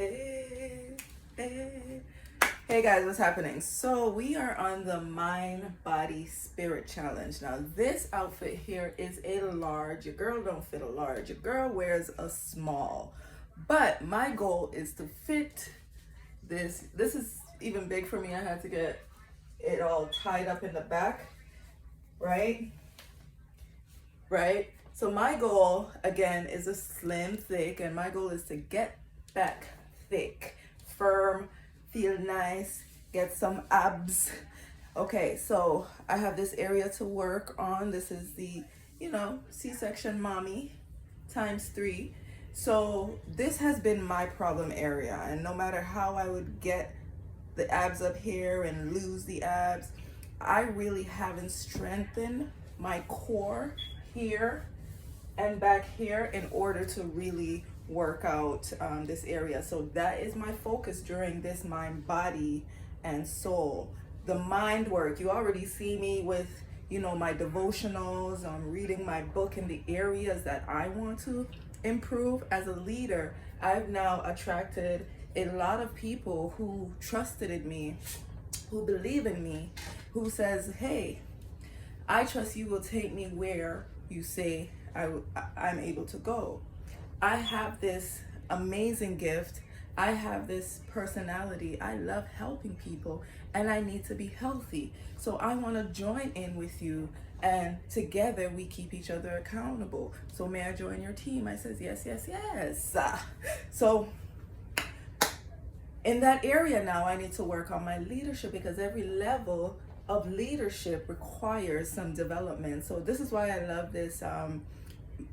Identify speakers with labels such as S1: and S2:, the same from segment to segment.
S1: Hey, hey. Hey guys, what's happening? So we are on the Mind, Body, Spirit Challenge. Now this outfit here is a large. Your girl don't fit a large. Your girl wears a small. But my goal is to fit this. This is even big for me. I had to get it all tied up in the back, right? Right? So my goal again is a slim thick, and my goal is to get back thick, firm, feel nice, get some abs. Okay, so I have this area to work on. This is the, C-section mommy times 3. So this has been my problem area, and no matter how I would get the abs up here and lose the abs, I really haven't strengthened my core here and back here in order to really work out this area. So that is my focus during this mind, body, and soul. The mind work, you already see me with, my devotionals. I'm reading my book in the areas that I want to improve. As a leader, I've now attracted a lot of people who trusted in me, who believe in me, who says, hey, I trust you will take me where you say I'm able to go. I have this amazing gift. I have this personality. I love helping people, and I need to be healthy. So I want to join in with you, and together we keep each other accountable. So may I join your team? I says, yes, yes, yes. So in that area now, I need to work on my leadership, because every level of leadership requires some development. So this is why I love this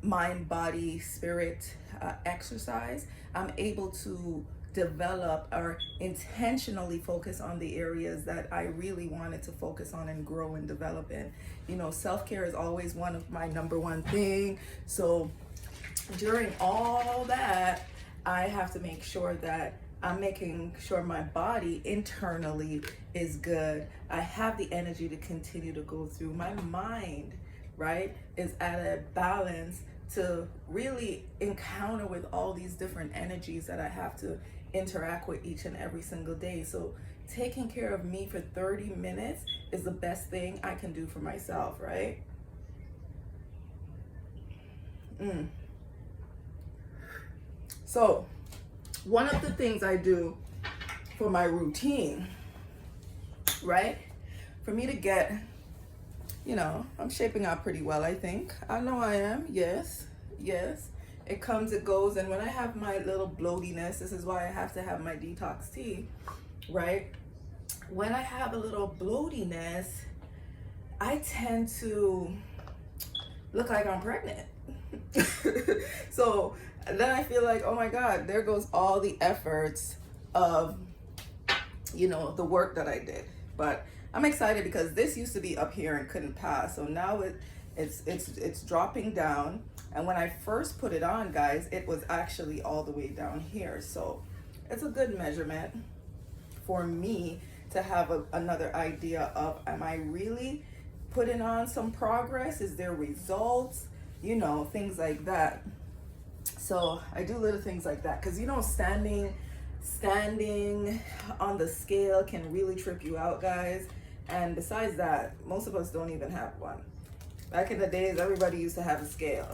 S1: mind, body, spirit exercise. I'm able to develop or intentionally focus on the areas that I really wanted to focus on and grow and develop in. Self-care is always one of my number one thing. So during all that, I have to make sure that I'm making sure my body internally is good. I have the energy to continue to go through. My mind, right, is at a balance to really encounter with all these different energies that I have to interact with each and every single day. So taking care of me for 30 minutes is the best thing I can do for myself, right? So one of the things I do for my routine, right? For me to get, I'm shaping out pretty well, I think. I know I am. Yes. It comes, it goes. And when I have my little bloatiness, this is why I have to have my detox tea, right? When I have a little bloatiness, I tend to look like I'm pregnant. So then I feel like, oh my God, there goes all the efforts of, the work that I did. But I'm excited because this used to be up here and couldn't pass. So now it's dropping down. And when I first put it on, guys, it was actually all the way down here. So it's a good measurement for me to have another idea of, am I really putting on some progress? Is there results? Things like that. So I do little things like that because, standing on the scale can really trip you out, guys. And besides that, most of us don't even have one. Back in the days, everybody used to have a scale.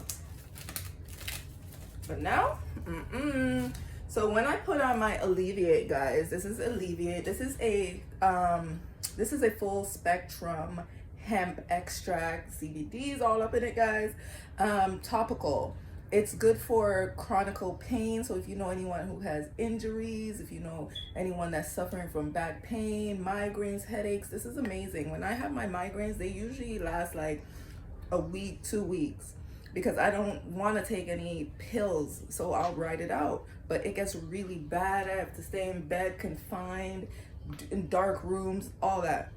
S1: But now, So when I put on my Alleviate, guys, this is Alleviate. This is a full spectrum hemp extract. CBD is all up in it, guys. Topical. It's good for chronic pain. So if you know anyone who has injuries, if you know anyone that's suffering from back pain, migraines, headaches, this is amazing. When I have my migraines, they usually last like a week, 2 weeks, because I don't want to take any pills. So I'll write it out. But it gets really bad. I have to stay in bed, confined, in dark rooms, all that,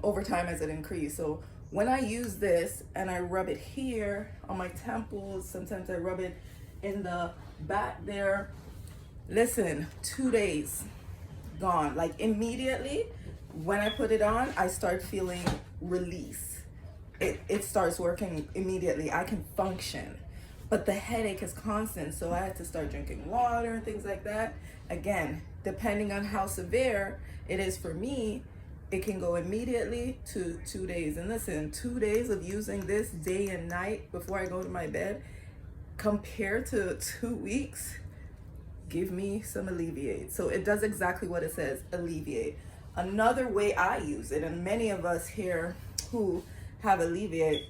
S1: over time as it increased. So when I use this and I rub it here on my temples, sometimes I rub it in the back there. Listen, 2 days gone. Like immediately when I put it on, I start feeling release. It starts working immediately. I can function. but the headache is constant. So I had to start drinking water and things like that. Again, depending on how severe it is for me, it can go immediately to 2 days. And listen, 2 days of using this day and night before I go to my bed, compared to 2 weeks, give me some Alleviate. So it does exactly what it says, Alleviate. Another way I use it, and many of us here who have Alleviate,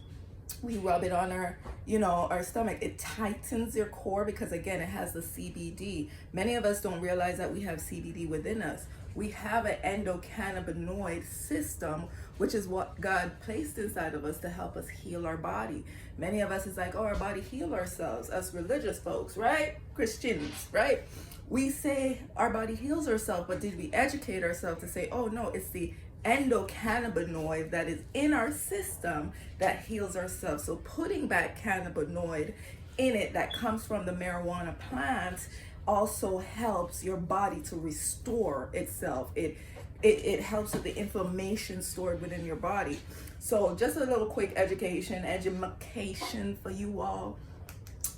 S1: we rub it on our, our stomach. It tightens your core because, again, it has the CBD. Many of us don't realize that we have CBD within us. We have an endocannabinoid system, which is what God placed inside of us to help us heal our body. Many of us is like, oh, our body heal ourselves, us religious folks, right? Christians, right? We say our body heals ourselves, but did we educate ourselves to say, oh no, it's the endocannabinoid that is in our system that heals ourselves? So putting back cannabinoid in it that comes from the marijuana plant also helps your body to restore itself. It helps with the inflammation stored within your body. So just a little quick education for you all.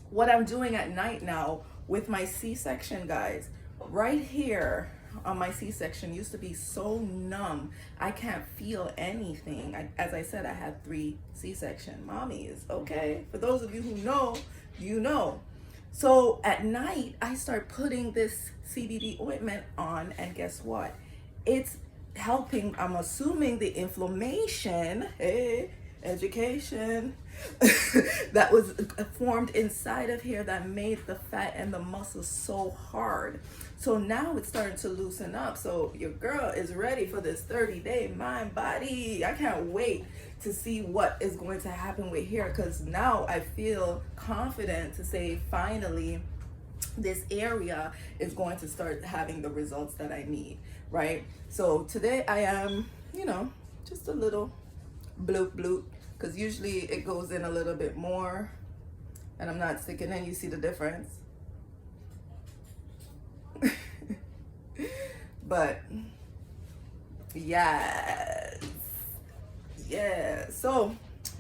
S1: What I'm doing at night now with my C-section, guys, right here on my C-section used to be so numb. I can't feel anything. As I said, I had 3 C-section mommies, okay? For those of you who know, you know. So at night, I start putting this CBD ointment on, and guess what? It's helping, I'm assuming, the inflammation, education, that was formed inside of here that made the fat and the muscles so hard. So now it's starting to loosen up. So your girl is ready for this 30-day mind body. I can't wait to see what is going to happen with here, because now I feel confident to say finally this area is going to start having the results that I need, right? So today I am, just a little bloop bloop, because usually it goes in a little bit more and I'm not sticking in. You see the difference? But yeah, so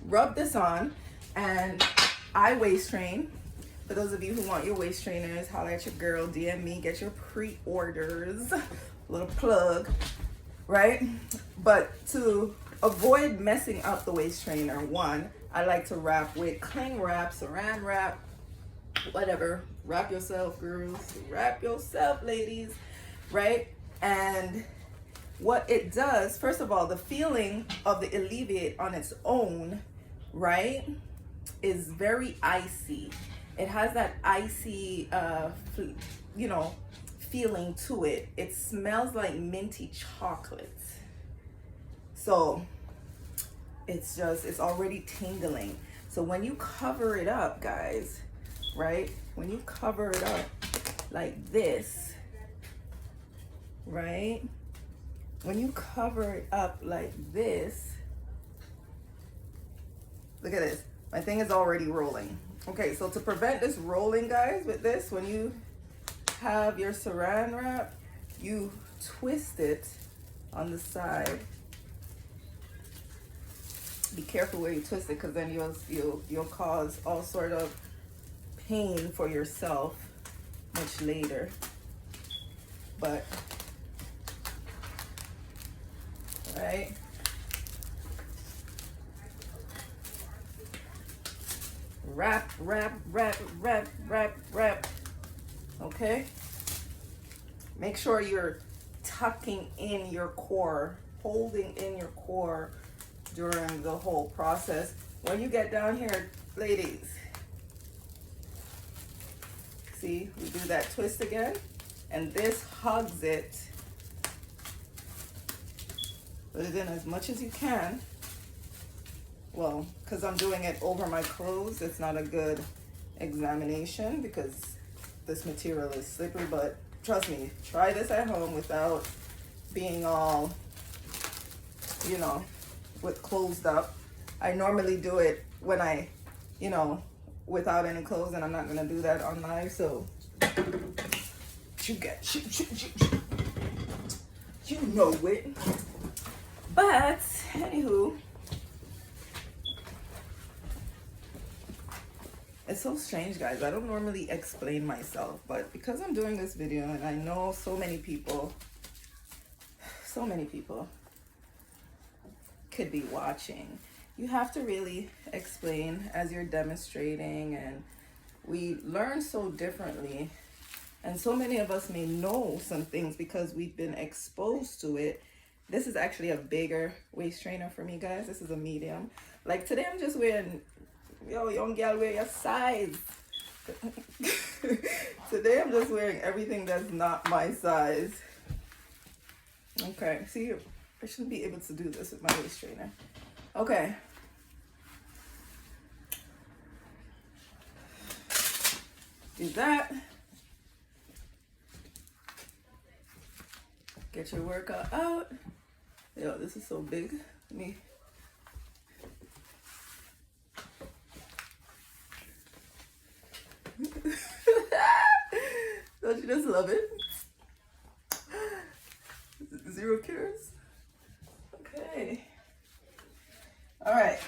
S1: rub this on, and I waist train. For those of you who want your waist trainers, holler at your girl, DM me, get your pre-orders. Little plug, right? But to avoid messing up the waist trainer, one, I like to wrap with cling wrap, saran wrap, whatever. Wrap yourself, girls. Wrap yourself, ladies, right? And what it does, first of all, the feeling of the Alleviate on its own, right, is very icy. It has that icy, feeling to it. It smells like minty chocolate. So it's already tingling. So when you cover it up, guys, right? When you cover it up like this, right? When you cover it up like this, look at this. My thing is already rolling. Okay, so to prevent this rolling, guys, with this, when you have your saran wrap, you twist it on the side. Be careful where you twist it, because then you'll cause all sort of pain for yourself much later. But right, wrap, okay? Make sure you're tucking in your core, holding in your core during the whole process. When you get down here, ladies, see, we do that twist again, and this hugs it. Put it in as much as you can. Well, because I'm doing it over my clothes, it's not a good examination because this material is slippery, but trust me, try this at home without being all, with closed up. I normally do it when I, without any clothes, and I'm not gonna do that on live, so you know it. But anywho, It's so strange, guys. I don't normally explain myself, but because I'm doing this video and I know so many people could be watching, you have to really explain as you're demonstrating, and we learn so differently. And so many of us may know some things because we've been exposed to it. This is actually a bigger waist trainer for me, guys. This is a medium. Like today I'm just wearing, yo, young girl, wear your size. Today I'm just wearing everything that's not my size. Okay, see, I shouldn't be able to do this with my waist trainer. Okay. Do that. Get your workout out. Yo, this is so big. Let me. Don't you just love it? Zero cares. Okay. All right.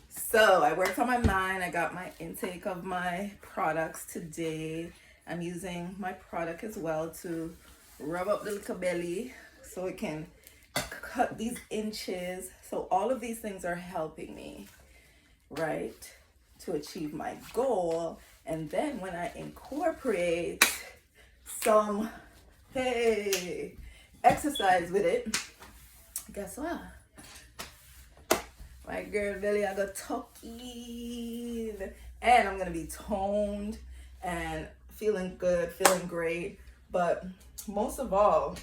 S1: So I worked on my mind. I got my intake of my products today. I'm using my product as well to rub up the little belly so it can cut these inches. So all of these things are helping me, right, to achieve my goal. And then when I incorporate some, hey, exercise with it, guess what? My girl belly, I got tucked in, and I'm gonna be toned and feeling good, feeling great. But most of all,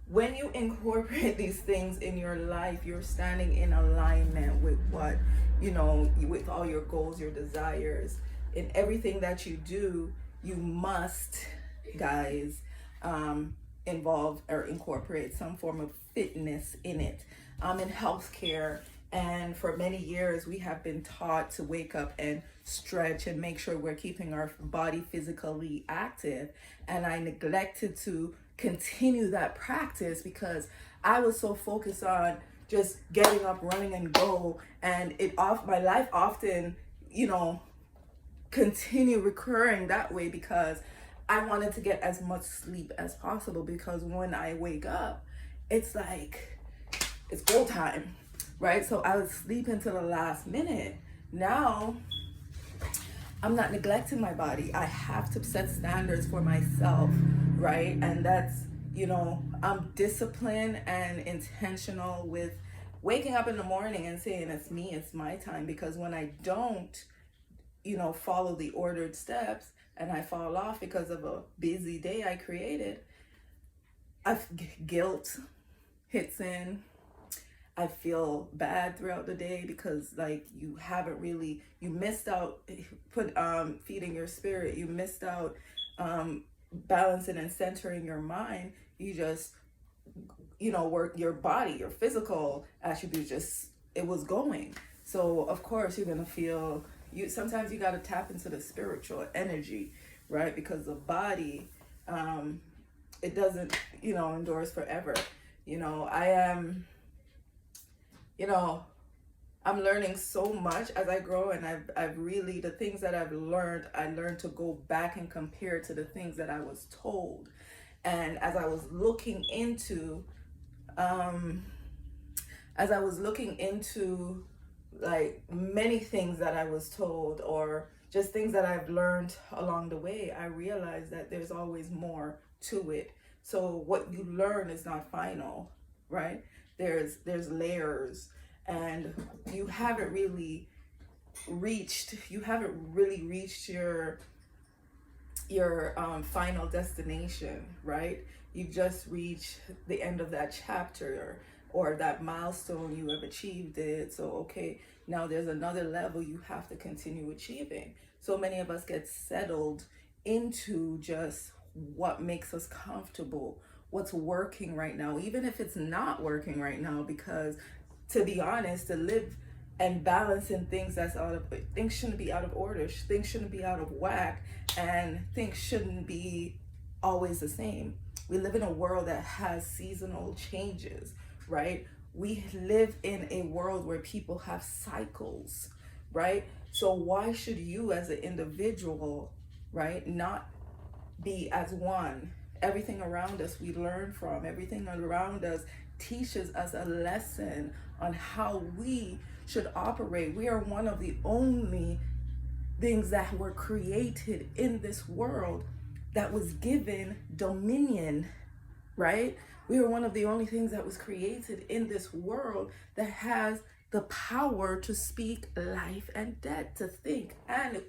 S1: when you incorporate these things in your life, you're standing in alignment with what, you know, with all your goals, your desires. In everything that you do, you must, guys, involve or incorporate some form of fitness in it. I'm in healthcare, and for many years we have been taught to wake up and stretch and make sure we're keeping our body physically active. And I neglected to continue that practice because I was so focused on just getting up, running, and go. And my life often, you know, continue recurring that way because I wanted to get as much sleep as possible, because when I wake up, it's like it's go time, right? So I would sleep until the last minute. Now I'm not neglecting my body. I have to set standards for myself, right? And that's, you know, I'm disciplined and intentional with waking up in the morning and saying it's me, it's my time. Because when I don't, you know, follow the ordered steps and I fall off because of a busy day I created, guilt hits in. I feel bad throughout the day because, like, you missed out feeding your spirit. You missed out balancing and centering your mind. You just, you know, work your body, your physical attributes, it was going. So of course you're gonna feel, sometimes you gotta tap into the spiritual energy, right? Because the body, it doesn't, you know, endures forever. You know, I'm learning so much as I grow, and I've really, the things that I learned to go back and compare to the things that I was told. And as I was looking into, like many things that I was told, or just things that I've learned along the way, I realized that there's always more to it. So what you learn is not final, right? There's layers, and you haven't really reached your final destination, right? You just reached the end of that chapter or that milestone. You have achieved it. So okay, now there's another level you have to continue achieving. So many of us get settled into just what makes us comfortable, what's working right now, even if it's not working right now. Because to be honest, to live and balancing things things shouldn't be out of order, things shouldn't be out of whack, and things shouldn't be always the same. We live in a world that has seasonal changes, right? We live in a world where people have cycles, right? So why should you as an individual, right, not be as one? Everything around us we learn from, everything around us teaches us a lesson on how we should operate. We are one of the only things that were created in this world that was given dominion, right? We are one of the only things that was created in this world that has the power to speak life and death, to think and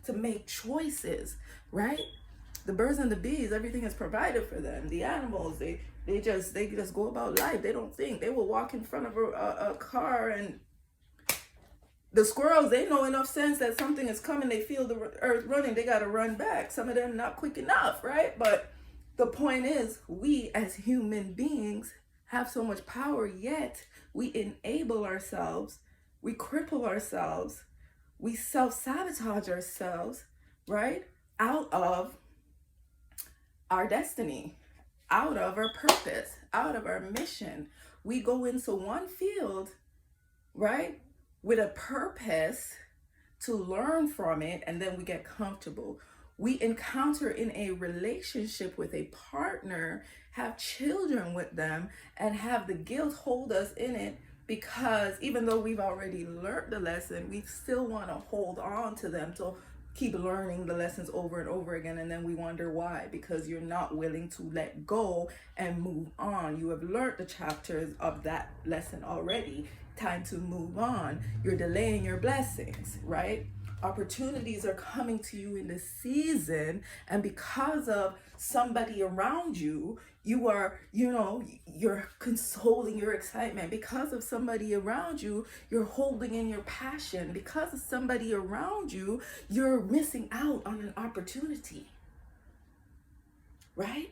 S1: to make choices, right? The birds and the bees, everything is provided for them. The animals, they just go about life. They don't think. They will walk in front of a car. And the squirrels, they know enough sense that something is coming. They feel the earth running. They got to run back. Some of them not quick enough, right? But the point is, we as human beings have so much power, yet we enable ourselves, we cripple ourselves, we self-sabotage ourselves, right? Out of our destiny, out of our purpose, out of our mission. We go into one field, right, with a purpose to learn from it, and then we get comfortable. We encounter in a relationship with a partner, have children with them, and have the guilt hold us in it, because even though we've already learned the lesson, we still want to hold on to them to keep learning the lessons over and over again. And then we wonder why, because you're not willing to let go and move on. You have learned the chapters of that lesson already. Time to move on. You're delaying your blessings, right? Opportunities are coming to you in this season, and because of somebody around you, you are, you're consoling your excitement. Because of somebody around you, you're holding in your passion. Because of somebody around you, you're missing out on an opportunity, right?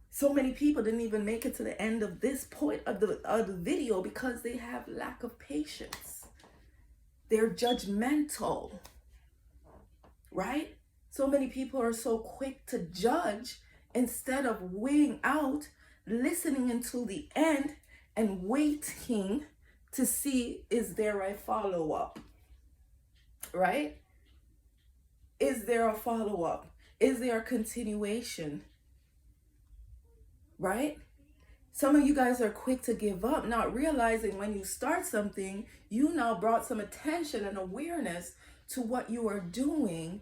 S1: So many people didn't even make it to the end of this point of the video because they have lack of patience. They're judgmental, right? So many people are so quick to judge instead of weighing out, listening until the end, and waiting to see, is there a follow-up, right? Is there a follow-up? Is there a continuation, right? Some of you guys are quick to give up, not realizing when you start something, you now brought some attention and awareness to what you are doing.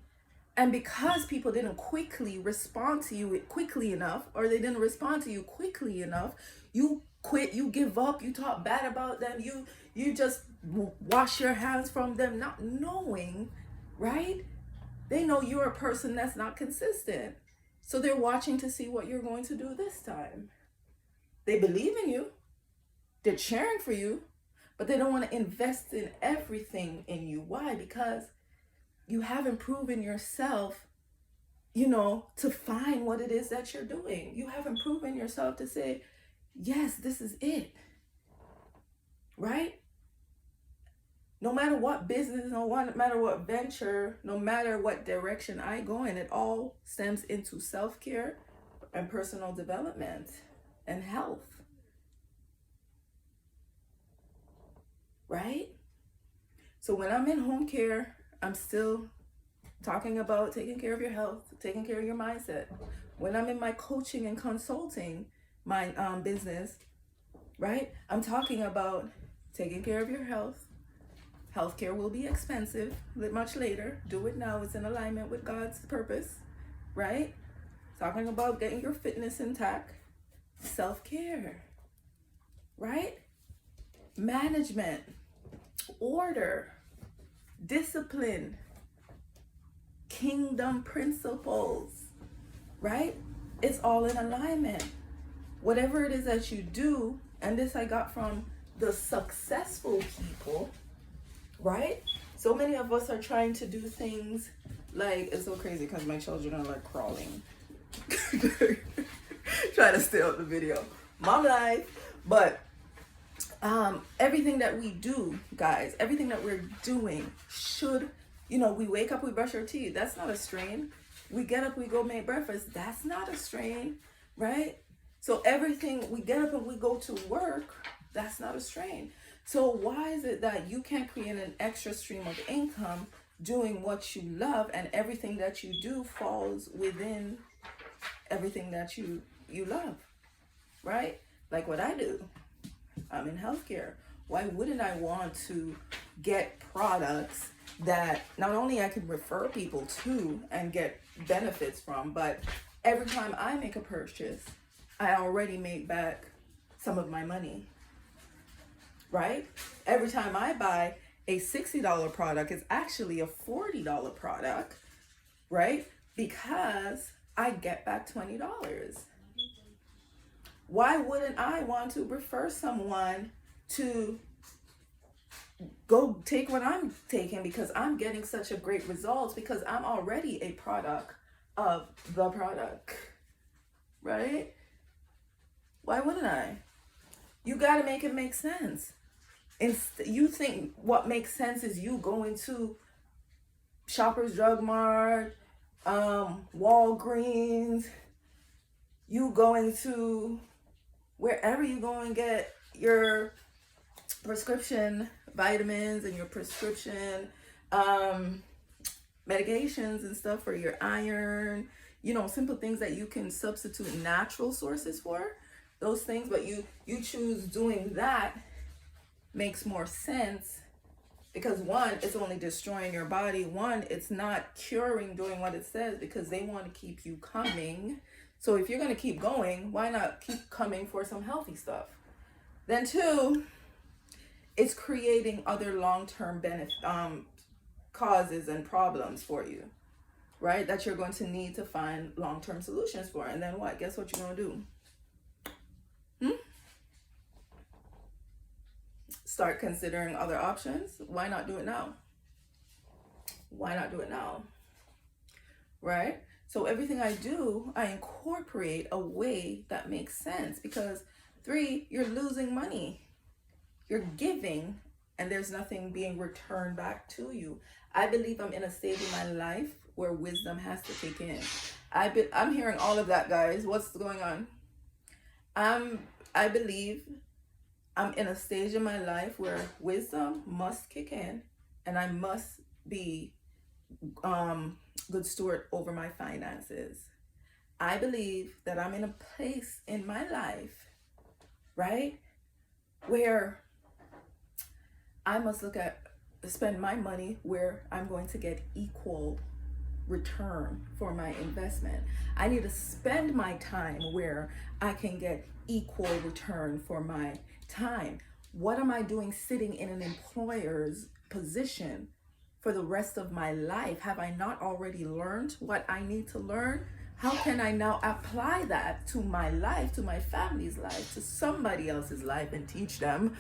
S1: And because people didn't quickly respond to you quickly enough, or they didn't respond to you quickly enough, you quit, you give up, you talk bad about them, you just wash your hands from them, not knowing, right? They know you're a person that's not consistent. So they're watching to see what you're going to do this time. They believe in you, they're cheering for you, but they don't want to invest in everything in you. Why? Because you haven't proven yourself, to find what it is that you're doing. You haven't proven yourself to say, yes, this is it, right? No matter what business, no matter what venture, no matter what direction I go in, it all stems into self-care and personal development and health, right? So when I'm in home care, I'm still talking about taking care of your health, taking care of your mindset. When I'm in my coaching and consulting, my business, right? I'm talking about taking care of your health. Healthcare will be expensive much later. Do it now. It's in alignment with God's purpose, right? Talking about getting your fitness intact. Self-care, right? Management, order, discipline, kingdom principles, right? It's all in alignment. Whatever it is that you do, and this I got from the successful people, right? So many of us are trying to do things like, it's so crazy because my children are like crawling. Try to steal the video. Mom life. But everything that we do, guys, everything that we're doing should, we wake up, we brush our teeth. That's not a strain. We get up, we go make breakfast. That's not a strain, right? So everything, we get up and we go to work. That's not a strain. So why is it that you can't create an extra stream of income doing what you love, and everything that you do falls within everything that you love, right? Like what I do. I'm in healthcare. Why wouldn't I want to get products that not only I can refer people to and get benefits from, but every time I make a purchase, I already make back some of my money, right? Every time I buy a $60 product, it's actually a $40 product, right? Because I get back $20. Why wouldn't I want to refer someone to go take what I'm taking, because I'm getting such a great results, because I'm already a product of the product, right? Why wouldn't I? You got to make it make sense. You think what makes sense is you going to Shoppers Drug Mart, Walgreens, you going to wherever you go and get your prescription vitamins and your prescription medications and stuff for your iron, simple things that you can substitute natural sources for, those things. But you choose doing that makes more sense, because one, it's only destroying your body. One, it's not curing, doing what it says, because they want to keep you coming. So if you're going to keep going, why not keep coming for some healthy stuff? Then two, it's creating other long-term causes and problems for you, right? That you're going to need to find long-term solutions for. And then what? Guess what you're going to do? Start considering other options. Why not do it now? Why not do it now? Right? So everything I do, I incorporate a way that makes sense, because three, you're losing money. You're giving, and there's nothing being returned back to you. I believe I'm in a stage in my life where wisdom has to kick in. I'm hearing all of that, guys. What's going on? I believe I'm in a stage in my life where wisdom must kick in, and I must be good steward over my finances. I believe that I'm in a place in my life, right, where I must spend my money where I'm going to get equal return for my investment. I need to spend my time where I can get equal return for my time. What am I doing sitting in an employer's position for the rest of my life? Have I not already learned what I need to learn? How can I now apply that to my life, to my family's life, to somebody else's life, and teach them?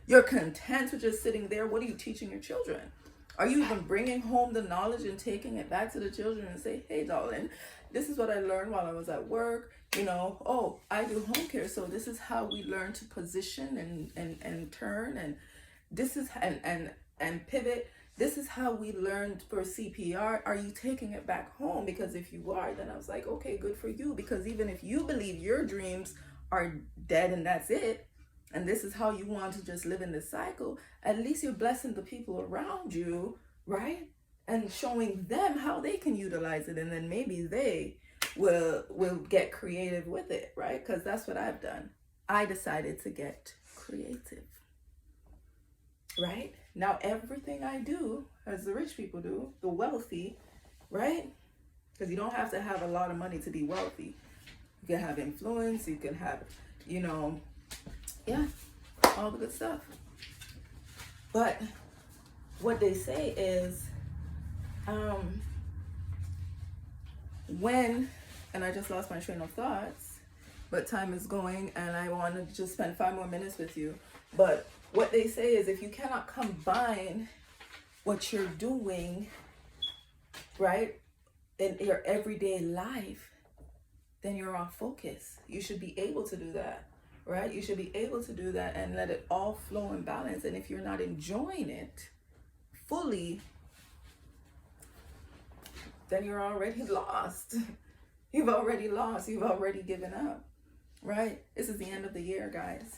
S1: You're content with just sitting there. What are you teaching your children? Are you even bringing home the knowledge and taking it back to the children and say, hey, darling, this is what I learned while I was at work. Oh, I do home care, so this is how we learn to position and turn, and this is and pivot. This is how we learned for CPR. Are you taking it back home? Because if you are, then I was like, okay, good for you. Because even if you believe your dreams are dead and that's it, and this is how you want to just live in this cycle, at least you're blessing the people around you, right? And showing them how they can utilize it, and then maybe they will get creative with it, right? Because that's what I've done. I decided to get creative, right? Now everything I do, as the rich people do, the wealthy, right? Because you don't have to have a lot of money to be wealthy. You can have influence, you can have, all the good stuff. But what they say is, and I just lost my train of thoughts, but time is going and I want to just spend 5 more minutes with you. But what they say is, if you cannot combine what you're doing, right, in your everyday life, then you're off focus. You should be able to do that, right? You should be able to do that and let it all flow and balance. And if you're not enjoying it fully, then you're already lost. You've already lost. You've already given up, right? This is the end of the year, guys.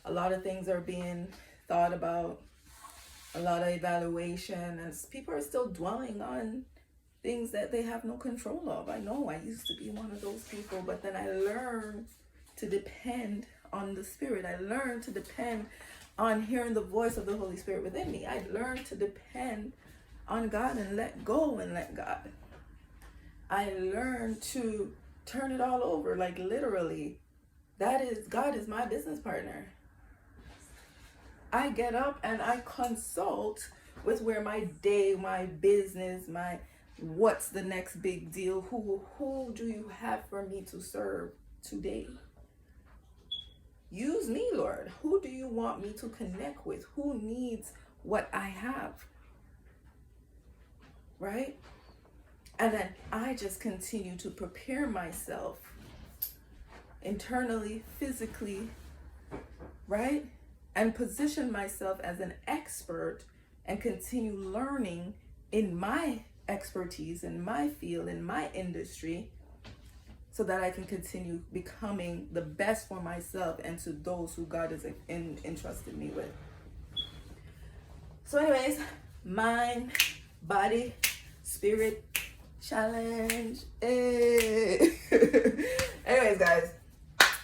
S1: A lot of things are being thought about, a lot of evaluation, and people are still dwelling on things that they have no control of. I know I used to be one of those people, but then I learned to depend on the Spirit. I learned to depend on hearing the voice of the Holy Spirit within me. I learned to depend on God and let go and let God. I learned to turn it all over, like literally. God is my business partner. I get up and I consult with where my day, my business, what's the next big deal? Who do you have for me to serve today? Use me, Lord. Who do you want me to connect with? Who needs what I have? Right? And then I just continue to prepare myself internally, physically, right? And position myself as an expert and continue learning in my expertise, in my field, in my industry, so that I can continue becoming the best for myself and to those who God has entrusted me with. So anyways, mind, body, spirit challenge. Hey. Anyways, guys,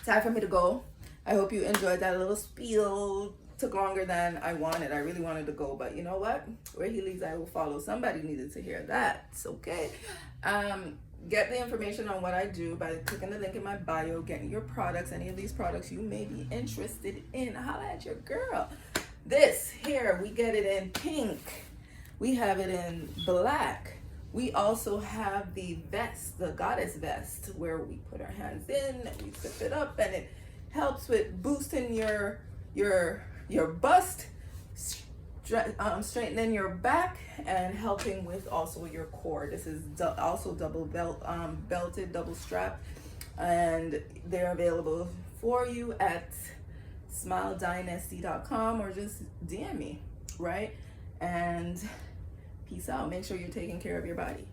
S1: time for me to go. I hope you enjoyed that little spiel. Took longer than I wanted. I really wanted to go, but you know what? Where he leads, I will follow. Somebody needed to hear that. It's okay. Get the information on what I do by clicking the link in my bio, getting your products, any of these products you may be interested in. Holla at your girl. This here, we get it in pink. We have it in black. We also have the vest, the goddess vest, where we put our hands in and we zip it up, and it helps with boosting your bust, straightening your back, and helping with also your core. This is also double belted, double strapped, and they're available for you at smiledynasty.com or just DM me, right? And peace out. Make sure you're taking care of your body.